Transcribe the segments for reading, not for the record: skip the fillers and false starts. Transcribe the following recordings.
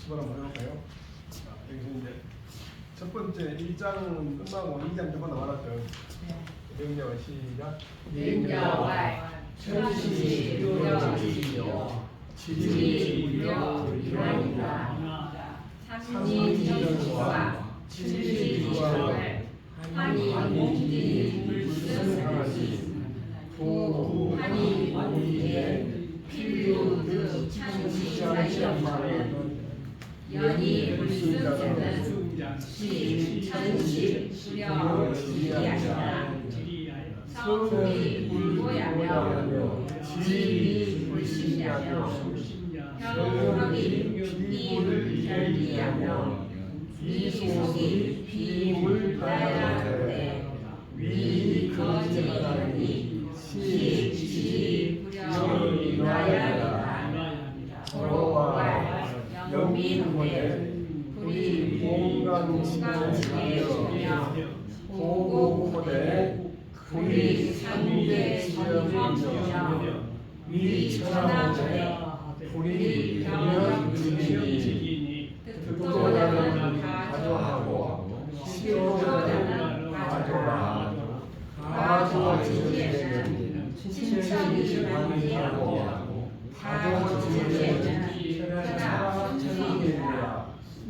수업 한번 해볼까요? 자, 여기서 이제 첫 번째 1장은 끝나고 2장 조금 남았죠. 명령어 시작. 명령어 천시 유령이요 지리유령 유령이다. 삼리전수와 칠리주왕을 한이 몸띠 물쓰는지 부한이 몸띠에 필요득 천시자이엄마는 연이 물쓰는 시 천시 수령 지리하시나 성이 불고야며 지리 불신하며 형이 비를 결리하며 미속이 비물 다야하되 위 거짓하니 시 지리 불령이 나야하다. 서로와 영민하되 불이 봉강지내주며 고고고대 불이 상대 지형이며 위천하되 불이 병명주이니 득도자는 가져하고 시도자는 가져라. 가져주제는 칭찬이 아니하고 가져주제는 천하천이니라.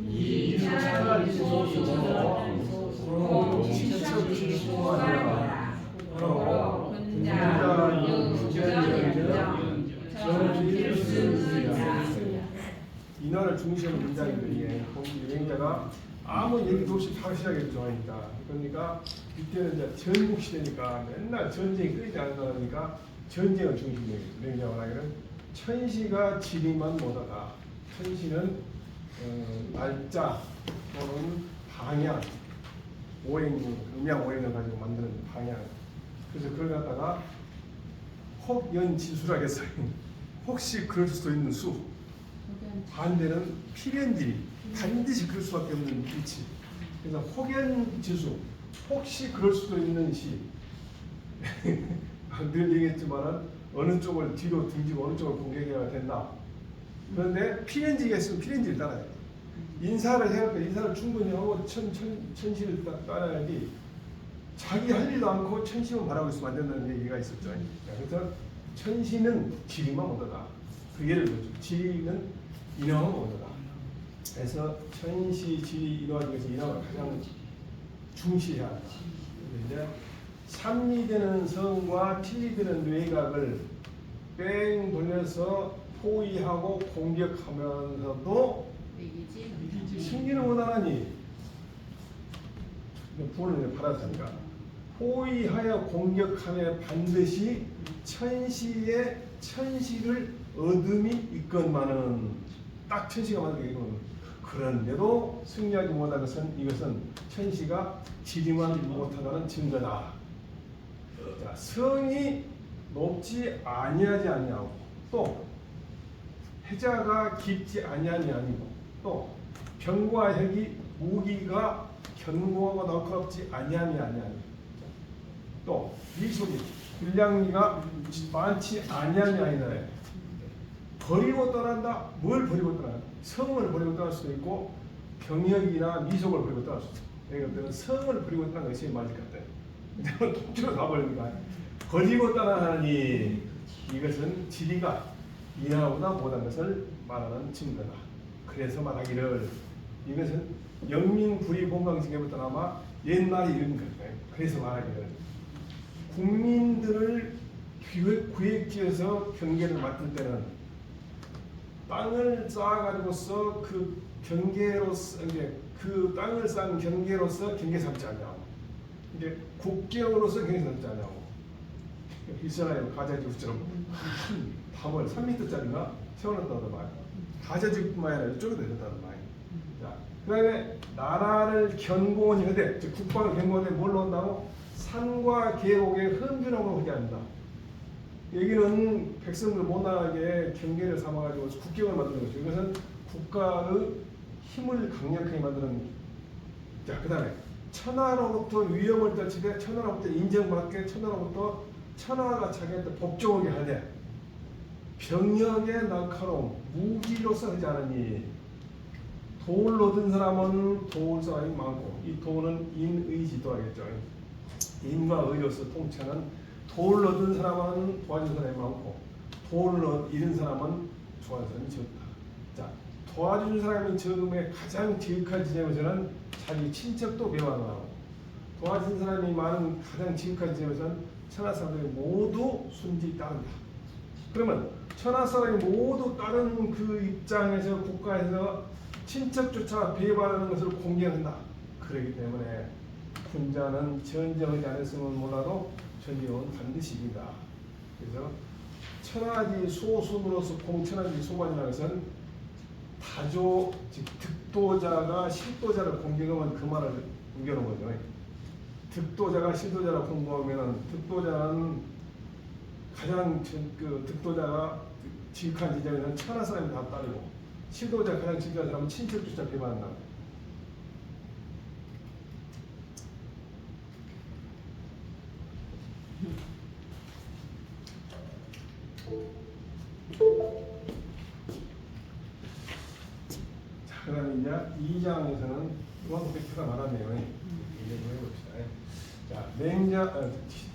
이 천하를 소수로 공치척이 소하라. 혼자 유전연정 전필수이다. 인화를 중시하는 문장인데 여행자가 아무 얘기도 없이 바로 시작했죠. 그러니까 이때는 이제 전국 시대니까 맨날 전쟁이 끊이지 않으니까 전쟁을 중심으로 여행자가 말하기는 천시가 지리만 못하다. 천시는 날짜 또는 방향, 음양 오행을 가지고 만드는 방향. 그래서 그걸 갖다가 혹연지수라고 했어요. 혹시 그럴 수도 있는 수. 반대는 필연지, 반드시 그럴 수밖에 없는 위치. 그래서 혹연지수, 혹시 그럴 수도 있는 시. 늘 얘기했지만은 어느 쪽을 뒤로 등지고 어느 쪽을 공격해야 된다. 그런데 필연지가 있으면 필연지를 따라야 돼. 인사를 해야 돼. 인사를 충분히 하고 천시를 따라야지. 자기 할 일도 않고 천시만 바라고 있으면 안 된다는 얘기가 있었죠. 그래서 천시는 지리만 못하다. 그 예를 들죠. 지리는 인화만 못하다. 그래서 천시, 지리, 인화 중에서 인화가 가장 중시해야 한다. 이제 삼리되는 성과 til리되는 뇌각을 뺑 돌려서 포위하고 공격하면서도 승리는 원하나니 부원을 받았으니까 포위하여 공격하며 반드시 천시를 얻음이 있건만은 딱 천시가 만들게 이거는 그런데도 승리하지 못한 것은 이것은 천시가 지리만 못하다는 증거다. 자, 성이 높지 아니하지 아니하고 또 해자가 깊지 아니하니 아니고 또 병과 혁이 무기가 견고하고 날카롭지 아니하니 아니하니 또 미소리 분량리가 많지 아니하니 아니하니 버리고 떠난다. 뭘 버리고 떠난다? 성을 버리고 떠날 수도 있고 병역이나 미속을 버리고 떠날 수도 있고 그러니까 성을 버리고 떠나는 것이 맞을 것 같아요. 통째로 가버리니까 버리고 떠나니 이것은 지리가 인하보다 못한 것을 말하는 증거다. 그래서 말하기를 이것은 영민불의본강징계부터 아마 옛날에 이런 거예요. 그래서 말하기를 국민들을 구획지어서 경계를 맡을 때는 땅을 쌓아가지고서 그 경계로서 그 땅을 쌓은 경계로서 경계 삼지 않냐고 이제 국경으로서 경계 삼지 않냐고 이스라엘 가자지구처럼 밤을 3m짜리가 세워놨다는 말 가자지구뿐만 아니라 이쪽에도 있었다는 말. 자, 그 다음에 나라를 견고히 하되 즉 국방을 견고하되 뭘로 한다고? 산과 계곡의 흠준함으로 하지 않는다. 여기는 백성들 못나가게 경계를 삼아가지고 국경을 만드는 거죠. 이것은 국가의 힘을 강력하게 만드는. 자, 그 다음에 천하로부터 위험을 떨치되 천하로부터 인정받게 천하로부터 천하가 자기한테 복종하게 하되 병역의 날카로움 무기로서 하지 않으니 도를 얻은 사람은 도울 사람이 많고, 이 도는 인의지도 하겠죠. 인과 의로서 통치하는 도를 얻은 사람은 도와준 사람이 많고, 도를 잃은 사람은 도와준 사람이 적다. 자, 도와준 사람이 적음에 가장 지극한 지점에서는 자기 친척도 배반하고, 도와준 사람이 많은 가장 지극한 지점에서는 천하 사람들이 모두 순지 따른다. 그러면 천하 사람이 모두 다른 그 입장에서 국가에서 친척조차 배반하는 것을 공개한다. 그렇기 때문에 군자는 전쟁하지 않았으면 몰라도 전쟁은 반드시 이긴다. 그래서 천하지 소순으로서 공천하지 소관이라는 것은 다조 즉 득도자가 실도자를 공격하면 그 말을 우겨놓은 거죠. 득도자가 실도자를 공격하면 득도자는 가장 그 득도자가 지극한 지점에는 천하 사람이 다 따르고, 실도자 가장 지극한 사람은 친척조차 배반한다. 자, 그다음에 이제 2장에서는 이만큼 팩트가 많았네요. 이제 뭐 해봅시다. 자, 맹자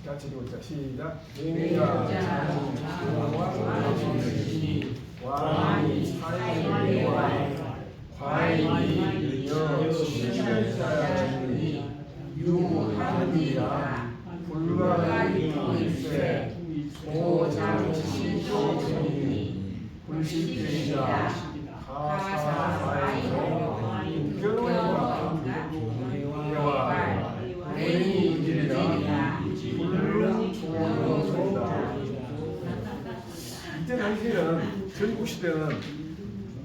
같이 읽어보자. 시작. 맹자 왕이 사회와 과인이 여 신실자니 유하니라 불가이일세 소장신조니 불식대자 가사사에서 인격과 대화 원인이 인질이라 불능조노소이다. 이때 당시에는 전국시대는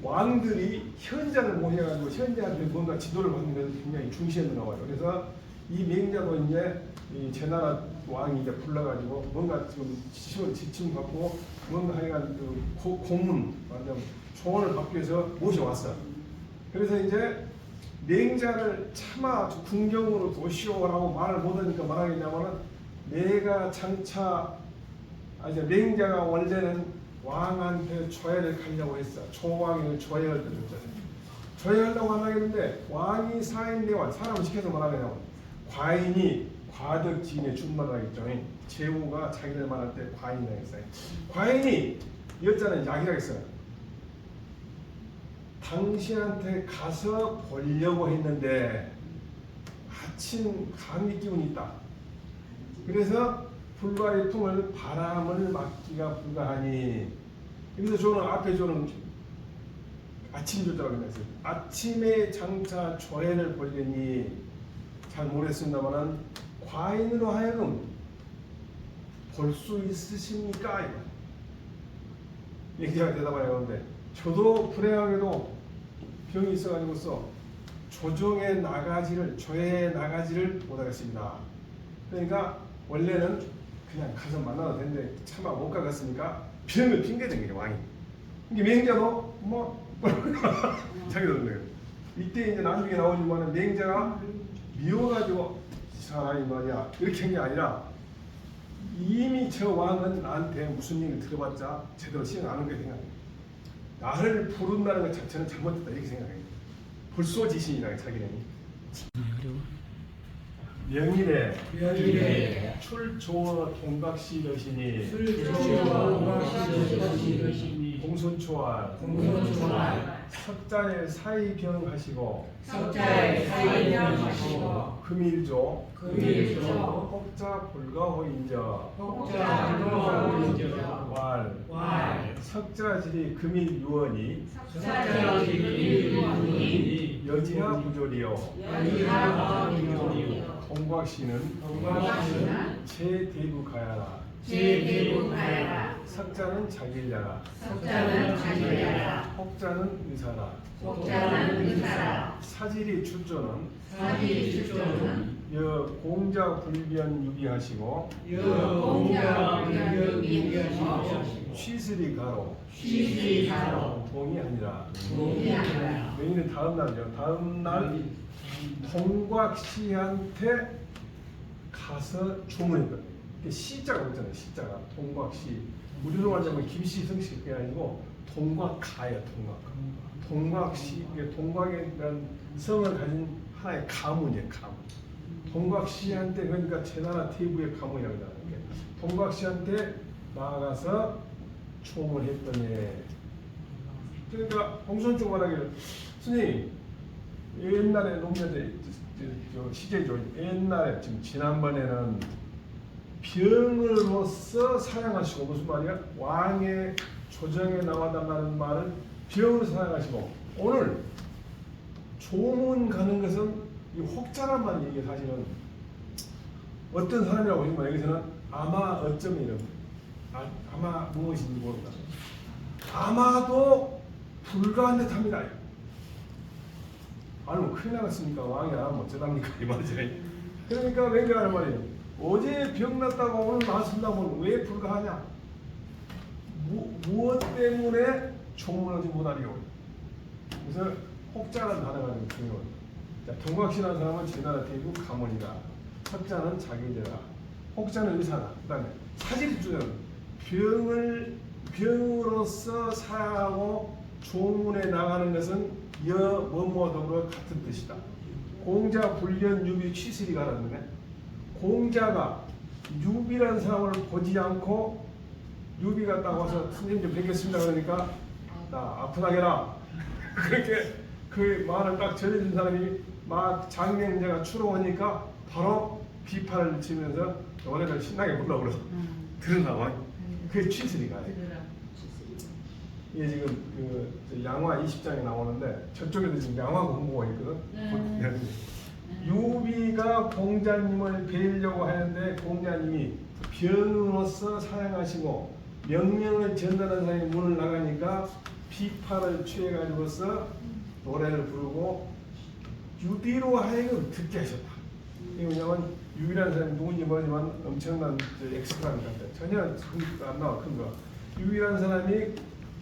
왕들이 현장을 모셔가지고 현장한테 뭔가 지도를 받는 것을 굉장히 중시했는가 봐요. 그래서 이 맹자도 이제 이 제나라 왕이 이제 불러가지고 뭔가 좀 지침 받고 뭔가 하여간 그 고문, 완전 조언을 받기 위해서 모셔왔어. 그래서 이제 맹자를 차마 궁경으로 도시오라고 말을 못하니까 말하겠냐면은 내가 장차 이제 맹자가 원래는 왕한테 조회를 가려고 했어. 조왕을 조회할 때 줬잖아요. 조회하려고 하려는데 왕이 사인대왕 사람을 시켜서 말하면 과인이 과덕지인에 준말하겠죠. 제후가 자기들 말할 때 과인이라고 했어요. 과인이 이었잖아요. 약이라고 했어요. 당신한테 가서 보려고 했는데 아침 감기 기운이 있다. 그래서 불과의 통을 바람을 막기가 불가하니, 그래서 저는 앞에 저는 아침 조자라고 했어요. 아침에 장차 조회를 보려니 잘 모르겠습니다만은 과인으로 하여금 볼 수 있으십니까? 얘기가 대답하려고 하는데 저도 불행하게도 병이 있어가지고서 조정의 나가지를 조회의 나가지를 못하겠습니다. 그러니까 원래는 그냥 가서 만나도 되는데 차마 못 가겠으니까 병을 핑계댄 거예요, 왕이. 이게 맹자도 뭐 자기도 그런 거예요. 이때 이제 나중에 나오지만은 맹자가 미워가지고 이 사람이 말이야 이렇게 한 게 아니라 이미 저 왕은 나한테 무슨 얘기를 들어봤자 제대로 시행 안 하는 게 생각해요. 나를 부른다는 것 자체는 잘못됐다 이렇게 생각해요. 불소지신이라고 자기는. 명일에 출조 동각시 여신이 공손초월 석자에 사이병하시고 금일조 혹자 불가호인저 왈 석자질이 금일유언이 여지하 부조리요 동곽시는 제대부가야라 석자는 자길야라 혹자는 의사라 사질이 출조는 여 공자 불변 유비하시고 쉬스리 가로 동이 아니라 명인은 다음 날이죠. 다음 날 동곽시한테 가서 주문했거든요. 시자가 있잖아요. 시자가 동곽시 우리로 말하자면 김씨 성씨 그게 아니고 동곽가예요. 동곽시. 동곽이라는 성을 가진 하나의 가문이에요. 가문. 동곽시한테 그러니까 제나라 태부의 가문이라고 하는 게 동곽시한테 나아가서 초음을 했더니 그러니까 공손중 말하기를 선생님 옛날에 노무현들 시제죠. 옛날에 지금 지난번에는 병으로서 사용하시고 무슨 말이야? 왕의 조정에 나와달라는 말을 병으로 사용하시고 오늘 조문 가는 것은 이 혹자란 말이 이게 사실은 어떤 사람이라고 보시면 여기서는 아마 어쩌면 이런 아마 무엇인지 모른다. 아마도 불가한 듯합니다. 아니 뭐 큰일 나갔으니까 왕이 안 하면 어쩌답니까 이 말이죠. 그러니까 맹자하는 말이에요. 어제 병 났다고 오늘 나았습니다면 왜 불가하냐? 무엇 때문에 조문하지 못하리요? 그래서 혹자라는 단어가 중요해요. 자, 동곽시라는 사람은 제나라 대부 가문이다. 석자는 자기제다. 혹자는 의사다. 그 다음에 사질주는 병으로서 사하고 조문에 나가는 것은 뭐뭐 더불어 같은 뜻이다. 공자 불련 유비 취슬이가 하는데 공자가 유비라는 사람을 보지 않고 유비가 딱 와서 스님 좀 뵙겠습니다 그러니까 나 아프다게라 그렇게 그 말을 딱 전해준 사람이 막 장명제가 추러오니까 바로 비판을 치면서 노래를 신나게 불러버려 들은 상황 그게 취슬이가 이게 지금 그 양화 20장에 나오는데 저쪽에도 지금 양화 공부가 있거든. 유비가 공자님을 뵈려고 하는데 공자님이 병으로서 사용하시고 명령을 전달하는 사람이 문을 나가니까 비판을 취해가지고서 노래를 부르고 유비로 하여금 듣게 하셨다. 이게 뭐냐면 유비라는 사람이 누군지 모르지만 엄청난 엑스트라입니다. 전혀 안 나와 큰 거. 유비라는 사람이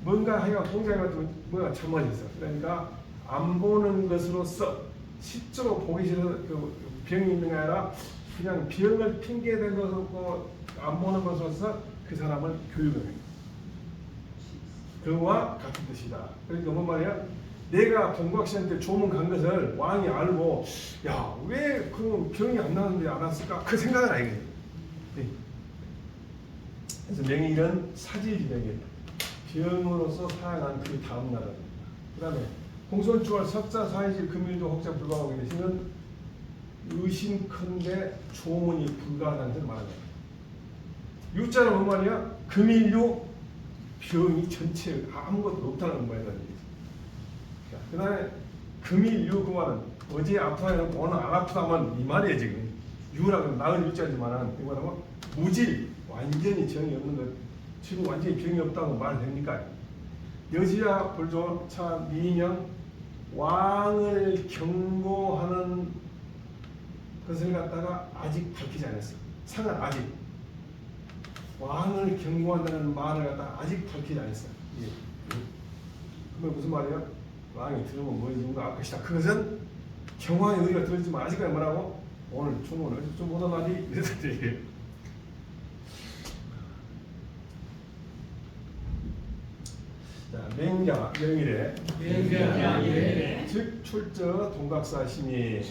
뭔가 하여간 공자님 같은 뭔가 잘못했어. 그러니까 안 보는 것으로서 실제로 보기 싫어서 그 병이 있는 게 아니라 그냥 병을 핑계댄 것으로 안 보는 것으로서 그 사람을 교육을 해. 그와 같은 뜻이다. 그러니까 뭔 말이야? 내가 동곽시한테 조문 간 것을 왕이 알고 야 왜 그 병이 안 나는데 안 왔을까? 그 생각은 아니거든. 그래서 명일은 사질명이다. 병으로서 사용한 그 다음 날은 그 다음에 공손주월 석자 사이질 금일도 혹자 불가하게 되시면 의심컨대 조문이 불가하다는 것을 말합니다. 유자는 뭔 말이야? 금일류 병이 전체 아무것도 없다는 거야. 그 다음에 금일류 그 말은 어제 아파요 오늘 안 아프다면 이 말이에요. 지금 유라고 나은 유자지만은 이 말은 무질 완전히 정이 없는 것 지금 완전히 병이 없다고 말을 됩니까? 여지야 불조차 미인형 왕을 경고하는 것을 갖다가 아직 밝히지 않았어. 상은 아직 왕을 경고한다는 말을 갖다가 아직 밝히지 않았어. 예. 그건 무슨 말이야? 왕이 들으면 뭐 이런 거 알 것이다. 그것은 경황의 의의가 들었지만 아직까지 뭐라고? 오늘 주문을 좀 오다나니 이래서 얘기해요. 맹자 명일에 즉 출저 동각사심이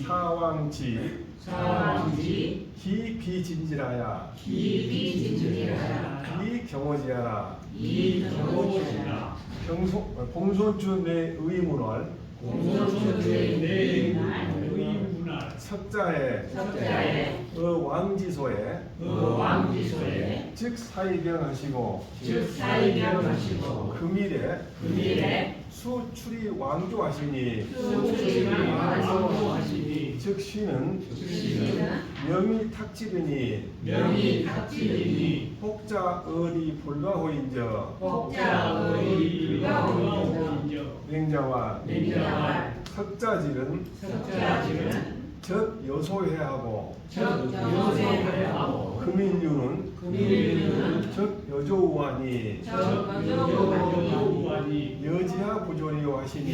사왕지 희비진지라야 이경호지하라 공손주 내 의문을 석자에 왕지소에 즉 사이병하시고 금일에 수출이 왕조하시니 즉 시는 명이 탁지르니 혹자 어리 불가호인저 맹자와 석자질은 적 여소해하고 금일류는 적 여조우하니 여지하 부조리요 하시니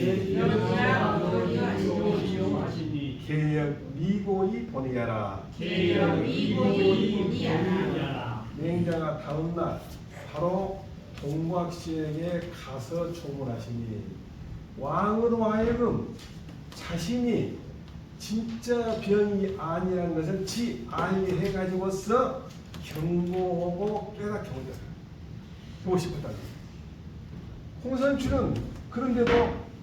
개역 미고이 보니야라. 맹자가 다음날 바로 동곽씨에게 가서 조문하시니 왕으로 하여금 자신이 진짜 병이 아니라는 것을 알리해가지고서 경고하고 깨닫게 온다. 보고 싶었다는 거예요. 홍선출은 그런데도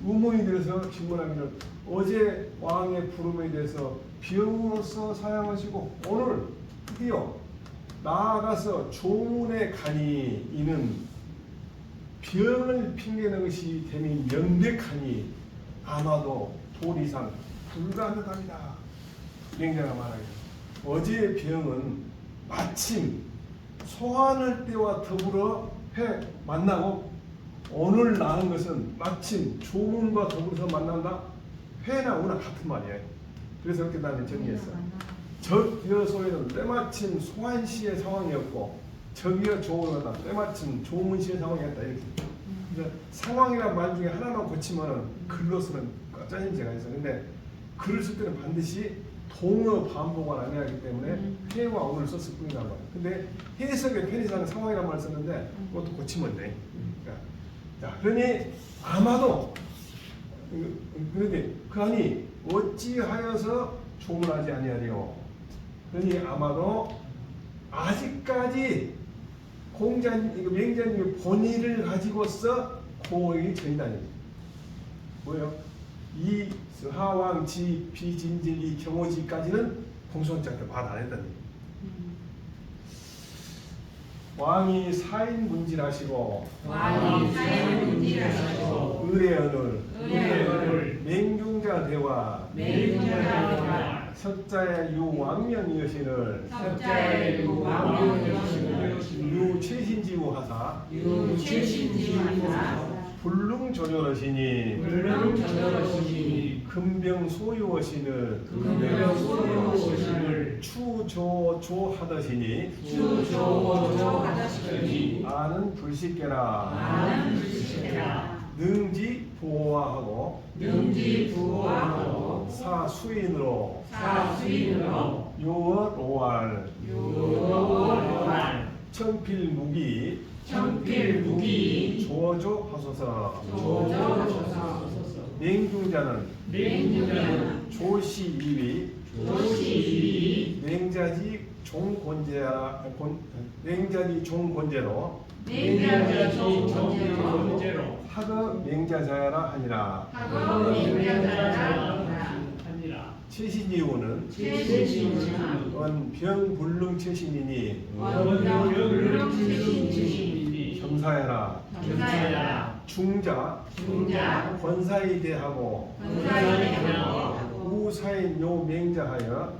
의문이 들어서 질문하기를 어제 왕의 부름에 대해서 병으로서 사양하시고 오늘 드디어 나아가서 조문에 가니 이는 병을 핑계는 것이 됨이 명백하니 아마도 도리상 불가능합니다. 맹자가 말하기를 어제의 병은 마침 소환할 때와 더불어 만나고 오늘 나은 것은 마침 조문과 더불어서 만난다. 회나 우나 같은 말이에요. 그래서 그렇게 나는 정리했어. 적여 소에는 때마침 소환시의 상황이었고 적여 조문하다 때마침 조문시의 상황이었다 이렇게. 그래서 상황이란 말 중에 하나만 고치면은 글로서는 짜임새가 있어. 근데 글을 쓸 때는 반드시 동어 반복을 안 해야 하기 때문에 회와 오늘 썼을 뿐이란 말이야. 근데 해석의 편의상 상황이란 말을 썼는데 그것도 고치면 돼. 자, 그러니 아마도 그런데 그하니 어찌하여서 조문하지 아니하리요. 그러니 아마도 아직까지 맹자님의 본의를 가지고서 고의 전이다니 뭐예요? 이 하왕 지 비진질 이 경호지까지는 공소원장한테 말 안 했다니. 왕이 사인문질하시고 의례언을 맹중자 대화 석자의 유왕명이여신을 유최신지우하사 불능조절하시니 금병소유하시는 추조조하더시니 아는 불식계라 능지 보호하고 사수인으로 요월오알 청필무기 조조하소서 맹중자는 조시이위 맹자지 종곤제로 하거 맹자자야라 하니라. 최신이후는 원병불능 최신이니 겸사해라. 중자 권사에 대하고 우사인 요 맹자하여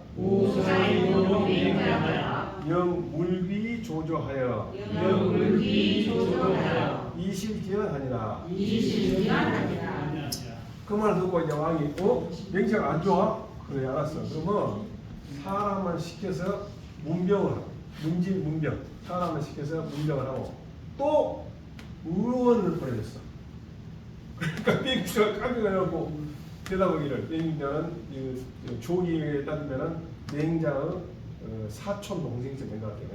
영물귀 조조하여 이실기언하니라. 그 말 듣고 이제 왕이 맹자가 안 좋아? 그래 알았어. 그러면 사람을 시켜서 문병을 하고 문병 사람을 시켜서 문병을 하고 또 의원을 보내줬어. 그러니까 맹자가 깜짝해갖고 대답하기를 맹자는 조기에 따르면은 맹자의 사촌 동생쯤 된 것 같아요.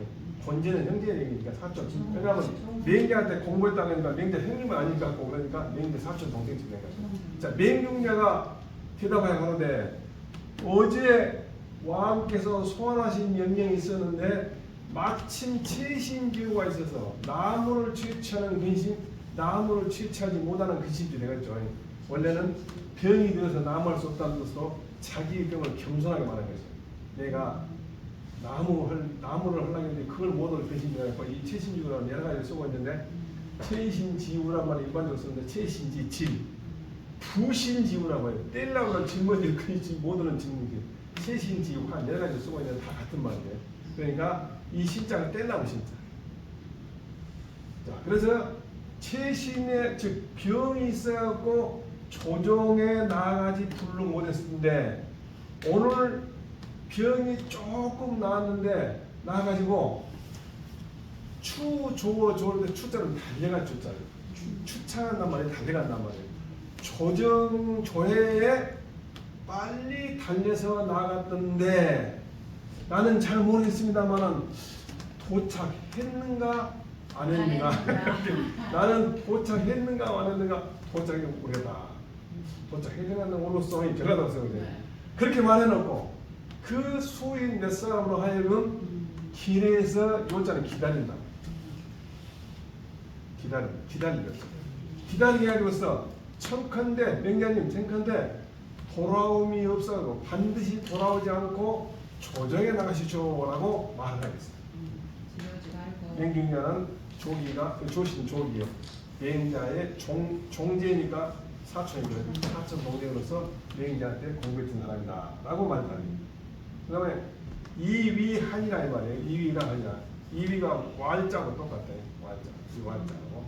권제는 형제니까 사촌. 그러니까 맹자한테 공부했다고 하니까 맹자 형님은 아닐 것 같고 그러니까 맹자 사촌 동생쯤 된 거죠. 자, 맹중자가 대답하여 하는데 어제 왕께서 소환하신 명령이 있었는데 마침 최신기후가 있어서 나무를 취취하는 근심, 나무를 취취하지 못하는 근심이 되겠죠. 원래는 병이 들어서 나무할 수 없다는 뜻으로 자기 병을 겸손하게 말하는 거죠. 내가 나무를 하려고 했는데 그걸 못할 근심이라고 이 최신지우라는 여러 가지를 쓰고 있는데 최신지우란 말을 일반적으로 쓰는데 최신지질 부신지우라고 해요. 떼려고 짊어질 근심 못하는 짊어질 최신지우 한 여러 가지를 쓰고 있는데 다 같은 말이에요. 그러니까 이 신자가 떼려고 신자. 자, 그래서 최신의 즉 병이 있어갖고 조정에 나아가지 불을 못했는데 오늘 병이 조금 나았는데 나아가지고 추조조를 추자는 달려간 추자를 추창한단 말이에요. 달려간단 말이에요. 조정조회에 빨리 달려서 나갔던데 나는 잘 모르겠습니다만은 도착했는가 안 했는가? 나는 도착했는가 안 했는가? 도착이 오래다. 도착했는가 오로써 이 변하다고 생각해요. 그렇게 말해놓고 그 수인 몇 사람으로 하여금 길에서 요자는 기다린다. 기다리게 해가지고서 청컨대 명장님 청컨대 돌아옴이 없어도 반드시 돌아오지 않고 조정해 나가시죠라고 말을 하겠어요. 명중자는 조기가 조신 조기요. 명자의 종제니까 사촌이거든요. 사촌 동생으로서 명자한테 공부했던 사람이다라고 말합니다. 그다음에 이위한이라 이 말이에요. 이위가 한이라. 이위가 왈자하고 똑같아요. 왈자하고.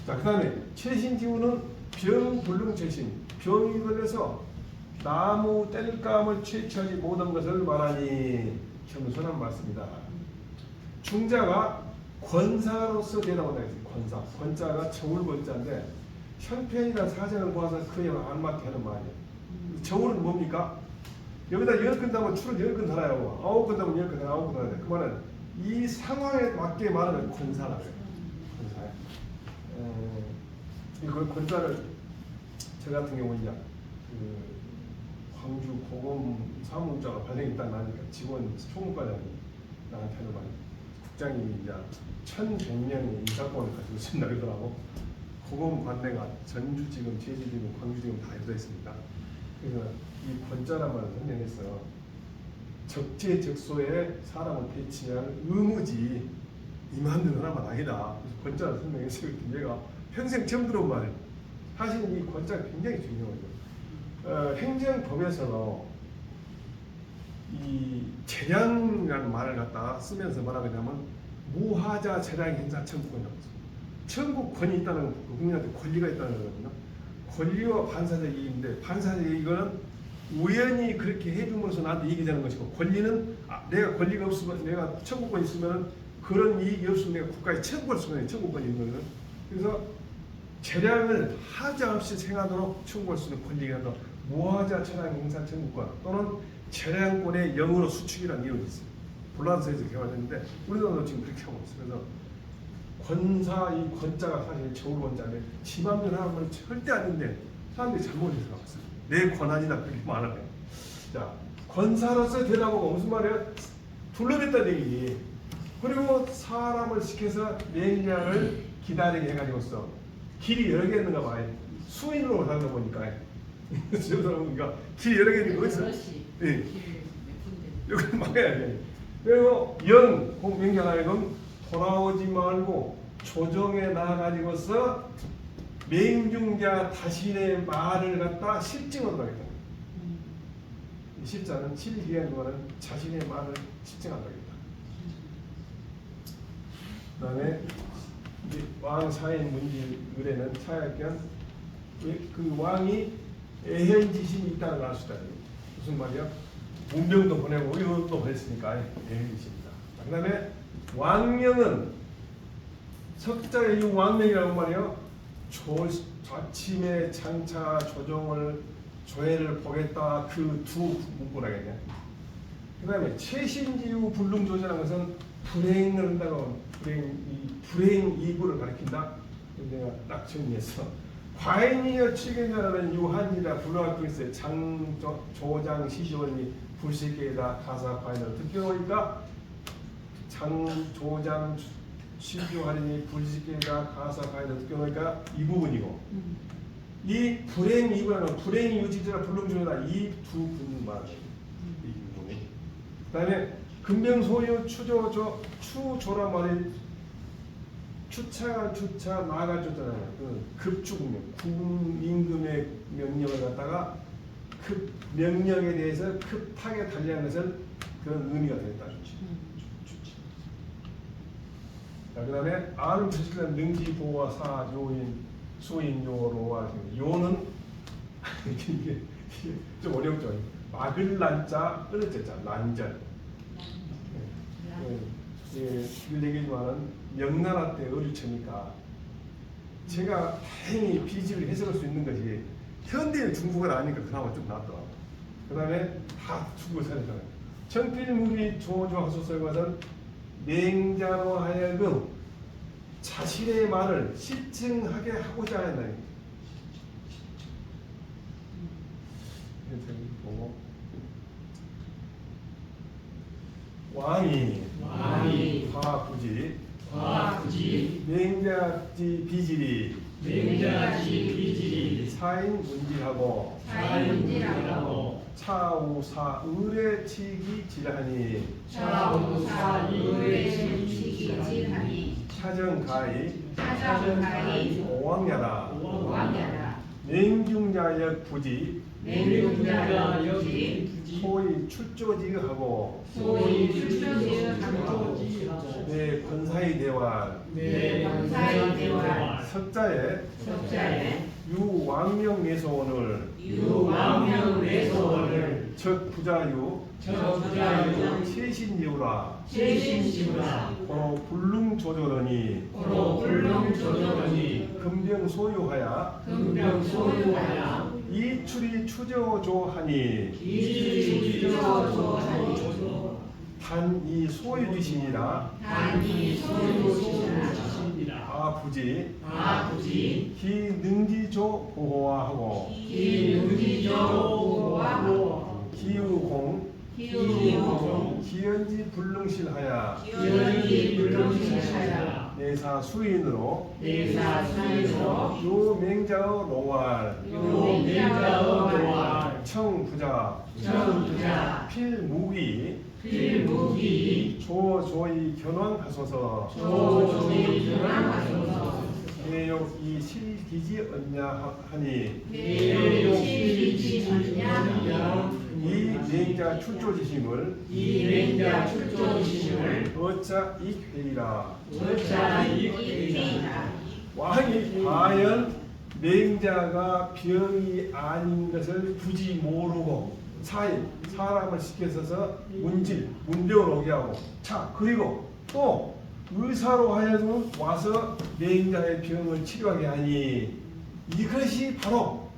자, 그다음에 최신지우는 병불능최신. 병이 걸려서 나무 뗄감을 채취하지 못한 것을 말하니 겸손한 말씀이다. 중자가 권사로서 되라고 했어요. 권사. 권자가 저울 권자인데 형편이나 사정을 보아서 그에 안 맞게 하는 말이에요. 저울은 뭡니까? 여기다 10건 달면 줄을 10건 달아요. 9건 달면 10건 달아요. 9건 달아야 돼. 그 말은 이 상황에 맞게 말하는 권사라고 해요. 권사요. 이 권사를 저 같은 경우 이제 그 광주 고검 사무국장으로 발령이 딱 나니까 직원 총무과장이 나한테 하는 말이 국장님이 이제 1,100명의 인사권을 가지고 있습니다 그러더라고. 고검 관내가 전주지검, 제주지검, 광주지검 다 이루어져 있습니다. 그래서 이 권자란 말을 설명했어요. 적재적소에 사람을 배치할 의무지 이만들 하나만 아니다. 그래서 권자를 설명했어요. 얘가 평생 처음 들어본 말이에요. 사실 이 권자가 굉장히 중요하죠. 행정법에서는 이 재량이라는 말을 갖다 쓰면서 말하자면 무하자 재량 행사 청구권이라고 했어요. 청구권이 있다는 건 국민한테 권리가 있다는 거거든요. 권리와 반사적 이익인데 반사적 이익은 우연히 그렇게 해줌으로써 나한테 이익이 되는 것이고 권리는 내가 권리가 없으면 내가 청구권이 있으면 그런 이익이 없으면 내가 국가에 청구할 수 있는 청구권이 있는 거거든요. 그래서 재량을 하자 없이 생하도록 청구할 수 있는 권리가 더 무하자 재량 행사 청구권 또는 재량권의 영으로 수축이라는 이론이 있어요. 불란서에서 개발했는데 우리나라도 지금 그렇게 하고 있어요. 그래서 권사 이 권자가 사실 저울 권자인데 지 맘대로 하는 건 절대 아닌데 사람들이 잘못 해석하고 있어요. 내 권한이다 그렇게 말하는 거예요. 자, 권사로서 되라고 무슨 말이에요? 둘러댔다는 얘기. 그리고 사람을 시켜서 명량을 기다리게 해가지고서 길이 여러 개 있는가 봐요. 수인으로 살다 보니까 그러니까 길이 여러 개 있는 거 있어요. 예. 여기 막아야 돼. 그리고 영 명량하여금 돌아오지 말고 조정에 나가지고서 맹중자 자신의 말을 갖다 실증을 하겠다. 이 십자는 7기간 동안은 자신의 말을 실증한다겠다. 그다음에 왕 사인 문지 의뢰는 차약견 그 왕이 애현지심이 있다는 걸 알 수 있다. 무슨 말이야? 문병도 보내고 이것도 보냈으니까 애현지심이다. 그다음에 왕명은 석자의 이 왕명이라고 말이요. 좌침의 장차 조정을 조회를 보겠다 그 두 문구라겠네. 그다음에 최신지우 불능조전한 것은 불행을 한다고 불행 이부를 가리킨다. 내가 딱 정리해서 과인이여 칠견자라는 유한이라 불화가 있어요. 조장 시시원이 불식계에다 가사 과인을 듣게 오니까 장조장 시주하리니 불식계에다 가사 과인을 듣게 오니까 이 부분이고 이 불행 이부라는 불행 유지자라 불능조전이다 이 두 분만 이 부분이. 그다음에 금병소유 추조란 말이 추차가 추차 나가 줬잖아요. 그 급주국명 군임금의 명령을 갖다가 급 명령에 대해서 급하게 달리하는 것은 그런 의미가 되겠다. 자, 그다음에 아름 주식한 능지 보호와 사 요인 수인 요로와 요는 이게 좀 어렵죠. 막을 난자 끊을 자자 난절. 늘 얘기지만은 명나라 때 어류처니까 제가 다행히 비지를 해석할 수 있는 것이 현대의 중국어를 아니까 그나마 좀 낫더라고요. 그 다음에 다 중국을 사니까 청필무리 조조하소서에 관한 맹자로 하여금 자신의 말을 실증하게 하고자 한다. 보고 왕이 과부지 맹자지 비질이 사인 문질하고 차우사 의례 치기 지하니 차정가히 오왕야라 맹중자역 부지 소위 출조지하고 내 권사의 대화 석자에 유왕명내소원을 적부자유 최신지우라 불능조조러니 금병소유하야 이출이 추저조하니 단이 소유지시니라 아부지 기능지조 보호하고 기우공 기연지 불능실하야 내사 수인으로 요 맹자의 노활 청부자 필무기 조조이 견왕하소서 내욕 이 실기지 언냐 하니 이 맹자 출조지심을 어짜 이회이라 왕이 과연 맹자가 병이 아닌 것을 굳이 모르고 사람을 시켜서 문병을 오게 하고 자 그리고 또 의사로 하여금 와서 맹자의 병을 치료하게 하니 이것이 바로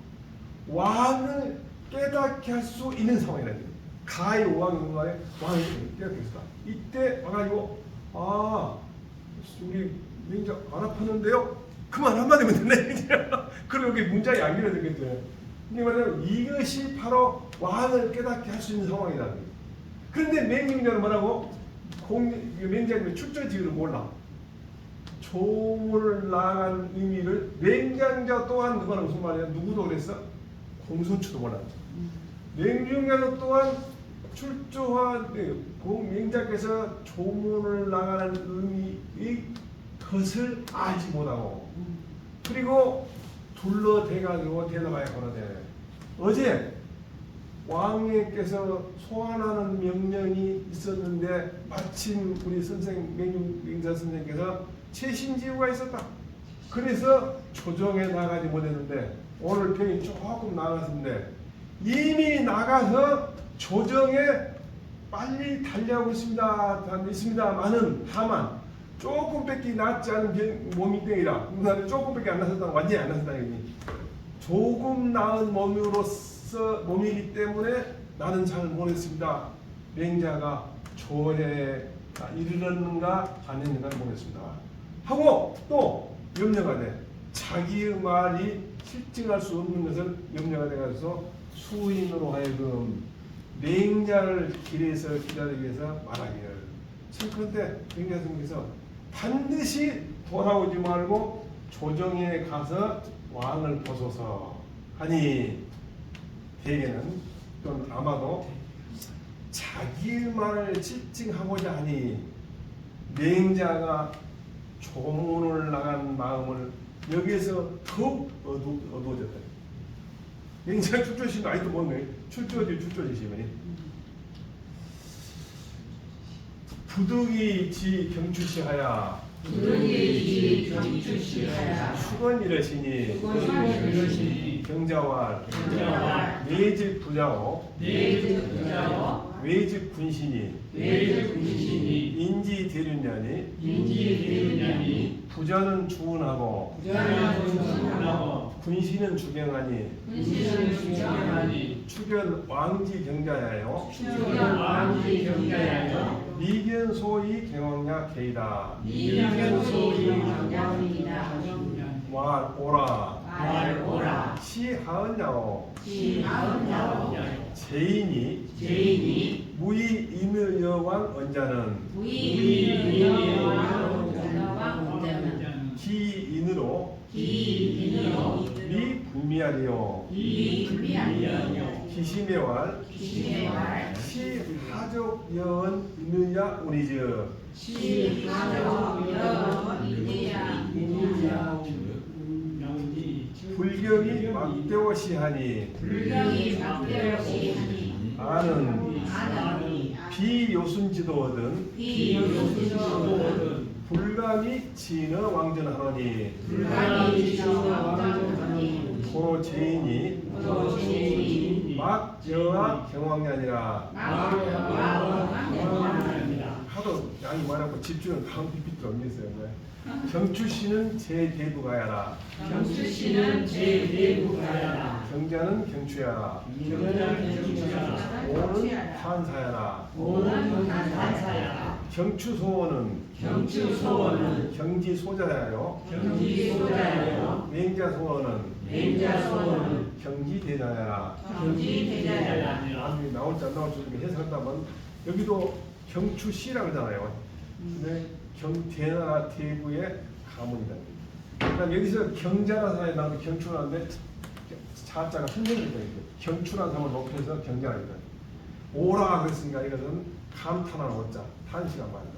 왕을 깨닫게 할 수 있는 상황이라는 거예요. 가히 왕이 깨닫게 했다. 이때 와가지고 우리 맹자 안 아팠는데요? 그만 한마디면 되네. 그럼 여기 문장이 안 길어지겠죠. 이게 말하면 이것이 바로 왕을 깨닫게 할 수 있는 상황이라는 거예요. 그런데 맹명자는 뭐라고? 맹자님의 출조지를 몰라. 조문을 나간 의미를 맹장자 또한 무슨 말이야? 누구도 그랬어? 공손추도 몰라. 맹중자도 또한 출조한 맹자께서 조문을 나가는 의미의 것을 알지 못하고 그리고 둘러대가지고 대답하여 거라대. 어제 왕에게서 소환하는 명령이 있었는데 마침 우리 맹자 선생님께서 최신지우가 있었다. 그래서 조정에 나가지 못했는데 오늘 병이 조금 나갔는데 이미 나가서 조정에 빨리 달려가고 있습니다만은 다만 조금밖에 낫지 않은 몸이 병이라 조금밖에 안 나섰다 완전히 안 나섰다. 조금 나은 몸이기 때문에 나는 잘 모르겠습니다. 맹자가 조에 이르렀는가 안 했는가 모르겠습니다. 하고 또 염려가 돼. 자기의 말이 실증할 수 없는 것을 염려가 돼가지고 수인으로 하여금 맹자를 길에서 기다리기 위해서 말하기를. 그런데 맹자 스님께서 반드시 돌아오지 말고 조정에 가서 왕을 보소서 하니 대개는 또 아마도 자기의 말을 실증하고자 하니 맹자가 조문을 나간 마음을 여기에서 더욱 어두워졌다. 맹자 출조지심 아직도 뭐네? 출조지심이 부득이 지 경추시하야 수건 이러시니 경자왈 내집 부자오 외집 군신이 인지 대륜냐니 부자는 주운하고 군신은 주경하니 추견 왕지 경자야요 미견소이 경왕야 개이다. 왈 오라 시하은야오 제인이 무이 인의 여왕 언자는 기인으로 미불미하리요 기심의왈 시하족여은 있느냐 우리즈 불경이 막대워시하니 아는 비요순지도거든 불감이 진어 왕전하노니 도로 제인이 막여와 경왕년이라 하도 양이 많았고 집주는 다음 PPT가 옮겼어요. 경추씨는 제대부가야라 경자는 경추야라 오는 판사야라 경추소원은 경지소자야요 맹자소원은 경지대자야라 나중에 나올지 안 나올지 해석한다면 여기도 경추시라고 하잖아요. 근데 경대나라 대부의 가문이다. 그러니까 여기서 경자라는 사람이 나도 경추라는데 자자가 흔들리다. 경추라는 사람을 높여서 경자라니까. 오라 그랬으니까 이것은 감탄하는 오자 탄식한 말이다.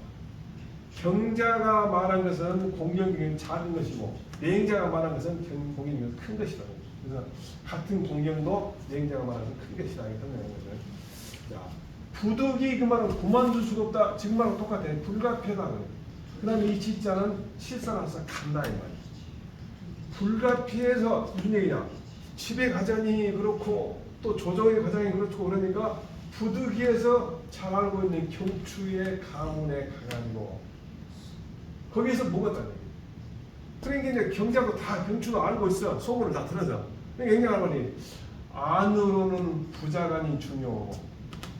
경자가 말한 것은 공경이 작은 것이고 맹자가 말한 것은 공경이 큰 것이다. 그래서 같은 공경도 맹자가 말한 것은 큰 것이다. 이렇게 설명하는 거죠. 자, 부득이 그 말은 그만둘 수가 없다. 지금 말하고 똑같아. 불가피하다. 그 다음에 이 지자는 실상으로서 간다 이 말이야. 불가피해서 무슨 얘기냐? 집의 가장이 그렇고 또 조정의 가장이 그렇고 그러니까 부득이해서 잘 알고 있는 경추의 가문에 가가지고 거기에서 뭐가 있다는 얘기야. 그러니까 이제 경자도 다 경추도 알고 있어. 소문을 다 들어서. 그러니까 경자하니 안으로는 부자간이 중요하고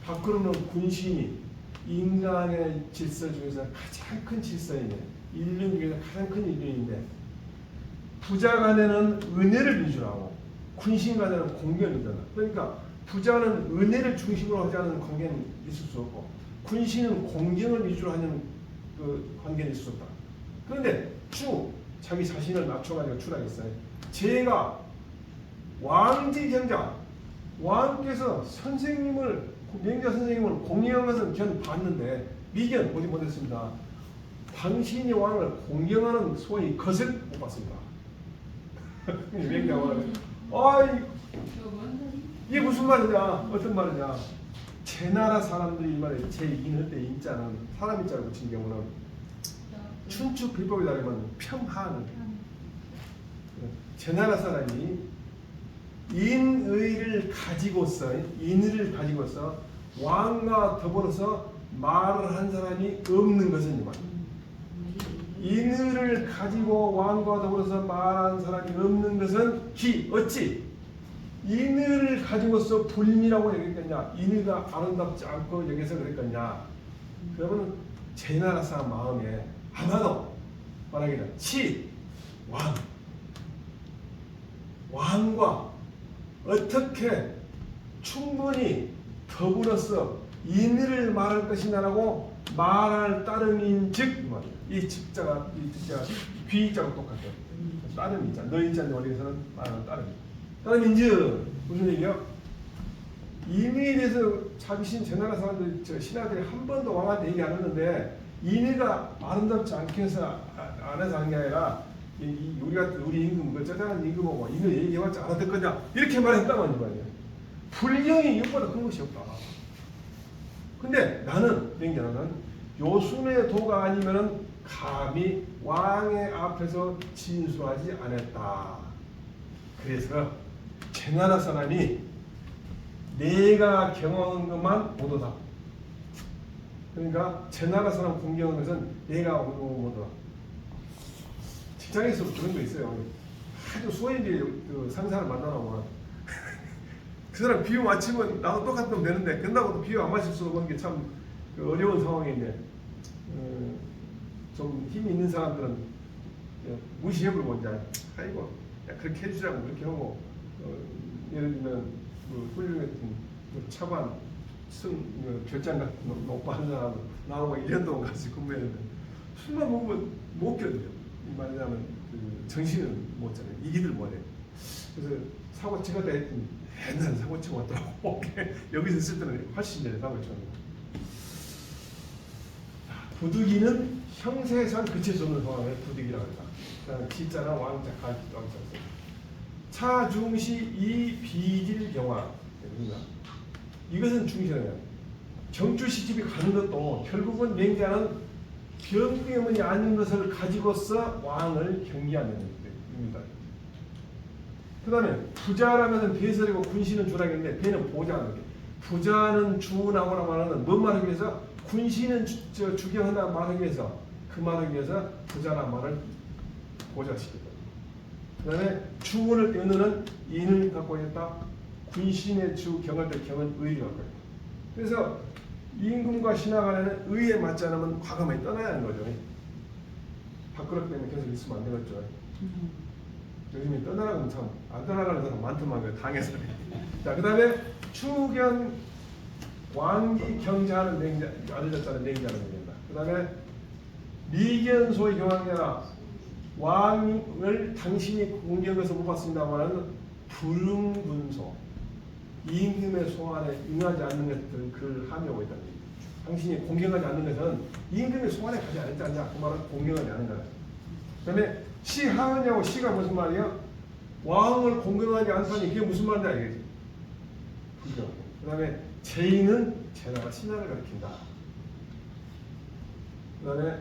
밖으로는 군신이 인간의 질서 중에서 가장 큰 질서이네. 인륜 중에서 가장 큰 인륜인데 부자간에는 은혜를 위주로 군신간에는 공경이잖아. 그러니까 부자는 은혜를 중심으로 하지 않은 관계는 있을 수 없고 군신은 공경을 위주로 하는 그 관계는 있을 수 없다. 그런데 자기 자신을 낮춰가지고 추락했어요. 제가 왕지 경자 왕께서 선생님을 맹자 선생님을 공경한 것은 전 봤는데 미견 보지 못했습니다. 당신이 왕을 공경하는 소위 것을 못 봤습니다. 맹자 왕을 이게 무슨 말이냐 어떤 말이냐 제 나라 사람들이 이 말에 제 인할 때 인자는 사람 인자를 붙인 경우는 춘추 비법에 따르면 평하는 제 나라 사람이 인의를 가지고서 왕과 더불어서 말을 한 사람이 없는 것은 이 말이에요. 인의를 가지고 왕과 더불어서 말한 사람이 없는 것은 어찌 인의를 가지고서 불미라고 여겼겠냐 인의가 아름답지 않고 여기서 그랬겠냐. 그러면 제 나라 사람 마음에 아마도 말하기는 왕과 어떻게 충분히 더불어서 인의를 말할 것이냐라고 말할 따름인즉 이 즉자가 귀자가 똑같아요. 따름이자 너희자는 어디에서는 말하는 따름인즉 무슨 얘기요? 인의에 대해서 자기신 제나라 사람들 신하들이 한 번도 왕한테 얘기 안 했는데 인의가 아름답지 않게 해서 안 해서 한 게 아니라 우리 임금 그 짜장한 임금하고 인의 얘기해봤자 알아듣 거냐 이렇게 말했다만 말이야. 불경이 이것보다 큰 것이 없다. 근데 나는 맹자는 요순의 도가 아니면은 감히 왕의 앞에서 진술하지 않았다. 그래서 제 나라 사람이 내가 경험한 것만 못하다. 그러니까 제 나라 사람 공경하는 것은 내가 못하다. 직장에서 그런 거 있어요. 아주 소인들이 그 상사를 만나면 그 사람 비유 맞추면 나도 똑같으면 되는데 끝나고도 비유 안 맞출 수 없는 게 참 그 어려운 상황인데 좀 힘이 있는 사람들은 무시해버리고 이제 아이고 야, 그렇게 해주라고 그렇게 하고 예를 들면 그 훌륭 같은 차관 결장 같은 높고 하는 사람 나오고 1년 동안 같이 근무했는데 술만 먹으면 못 견뎌요. 말하자면 그 정신을 못 차려요. 이기들 못해. 그래서 사고 치겠다 했더니 맨날 사고 치고 왔더라고. 여기서 있을 때는 훨씬 전에 사고 치고. 부득이는 형세상 그칠 수 없는 상황을 부득이라고 한다. 그다음에 지자나 왕자, 가지도 않습니다. 차중시 이 비질 경화. 이것은 중시예요. 정주 시집이 가는 것도 결국은 맹자는 병병이 아닌 것을 가지고서 왕을 경기하는 겁니다. 그 다음에 부자라면 배설이고 군신은 주라겠는데 배는 보장하는 게 부자는 주나오라 말하는 뭔 말하기 위해서 군신은 주경한다 말하기 위해서 그 말하기 위해서 부자란 말을 보장시켰다. 그 다음에 주운을 떼는 인을 갖고 있다. 군신의 주 경할 때 경은 의를 갖고 있다. 그래서 임금과 신하 간에는 의에 맞지 않으면 과감하게 떠나야 하는 거죠. 밥그릇 때문에 계속 있으면 안 되겠죠. 요즘에 떠나라고 하면 참 안 떠나가는 사람 많더만 그 당에서. 자, 그 다음에 추견 왕기 경자하는 맹자, 아들 자자는 맹자는 얘기다. 그 다음에 미견소의 경황이라 왕을 당신이 공경해서 못 봤습니다만은 불응분소 임금의 소환에 응하지 않는 것들은 그를 함의하고 있다는 얘기죠. 당신이 공경하지 않는 것은 임금의 소환에 가지 않지 않냐 그 말은 공경하지 않는 거다. 그 다음에 시하느냐고 시가 무슨 말이야? 왕을 공경하지 않다니 그게 무슨 말인지 알겠지? 그 다음에 제인은 제나가 신하를 가리킨다. 그 다음에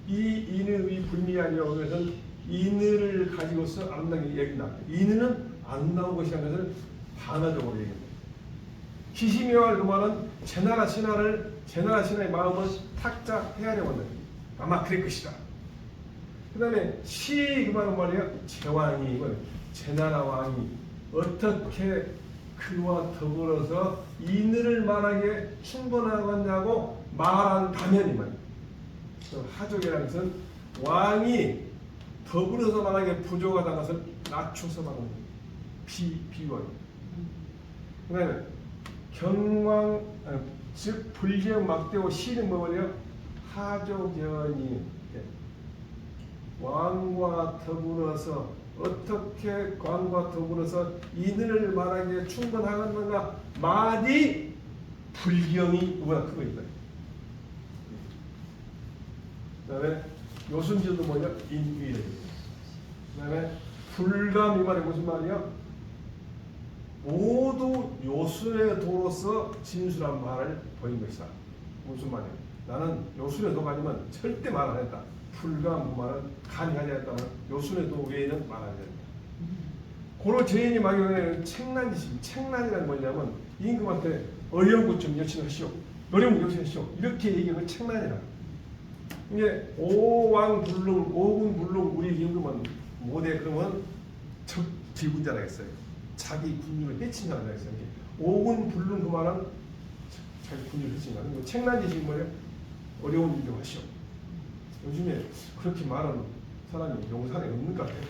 이인의 불미하려고 그것은 인을 가지고서 아름답게 얘기한다. 인은 아름다운 것이라는 것을 반어적으로 얘기합니다. 기시묘할 그 말은 제나라 신하의 마음을 탁자해하려고 한다. 아마 그럴 것이다. 그 다음에 시 그 말은 말이야 제왕이 제나라 왕이 어떻게 그와 더불어서 인을 말하기에 충분하겠냐고 말한다면 이 말이야. 하족이라는 것은 왕이 더불어서 말하기에 부족하다는 것을 낮춰서 말하는 비유하는. 그 다음에 경왕 즉 불경 막대고 시는 뭐예요? 하족연이 왕과 더불어서 어떻게 왕과 더불어서 인을 말하기에 충분하겠는가 말이 불경이 뭐야 그거 있다. 그다음에 요순지도 뭐냐 인위래. 그다음에 불감 이 말이 무슨 말이야? 모두 요순의 도로서 진술한 말을 보인 것이다. 무슨 말이야? 나는 요순의 도가 아니면 절대 말 안 했다. 불감 그 말은 간이 하지 않았다면 요순의 도 외에는 말 안 했다. 고로 제인이 막연히 책난이십니다. 책난이란 뭐냐면 임금한테 어려운 것 좀 여친하시오. 어려운 것 여친하시오. 이렇게 얘기하면 책난이라. 이게 오왕불능, 오군불능 우리 임금은 못해 그러면 적지군자라 했어요. 자기 군주를 해친 자라 했어요. 오군불능 그 말은 자기 군주를 해친 자. 책난이시 뭐예요? 어려운 일 좀 하시오. 요즘에 그렇게 말하는 사람이 용산에 없는 것 같아요.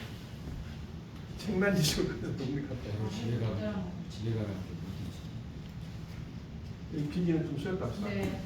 책난지식으로 없는 것 같아요. 지혜가 이 PD는 좀 쉬었다 합시다. 네.